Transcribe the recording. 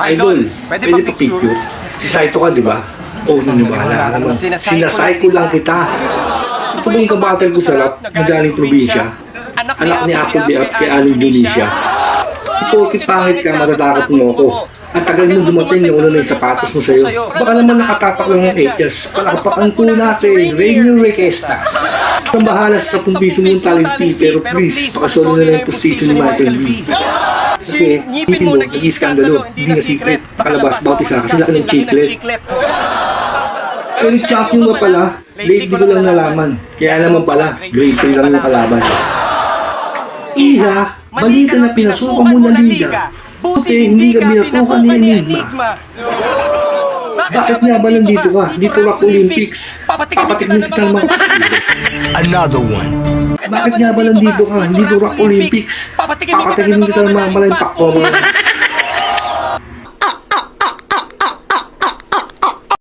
Idol, pwede pa picture? Si Saito ka, di ba? Oo, naniwala ka naman. Sinasay ko lang kita. Ito ba yung kabatal ko sa rap na galing probinsya? Anak ni Apple Biap kay Aling Indonesia. Ipokit pangit ka, matatakot mo ako. At tagal mo dumating yung ulo na yung sapatos mo sa'yo. Baka naman nakatapak lang ng 8 years. Palakapakan ko natin, Rainier Requesta. Kung bahala sa 10 piso mo yung talent fee, pero please, pakasolo na lang yung postisyon ni Michael V. Kasi ngipin mo, nag-i-skandalo, hindi na secret. Pakalabas, bautisa, kasi laki ng chiclet. Pero champion mo pala, late ko lang nalaman. Kaya naman pala, grade 3 lang yung kalaban. Iha, balita na pinasukan mo ng liga. Buti hindi ka binatukan ni Enigma. Bakit nga ba nandito ka? Dito Rock Olympics. Papatikin kita ng mga... Another one. Bakit nga ba nandito ka? Dito Rock Olympics. Papatikin kita ng mga malaking pakto.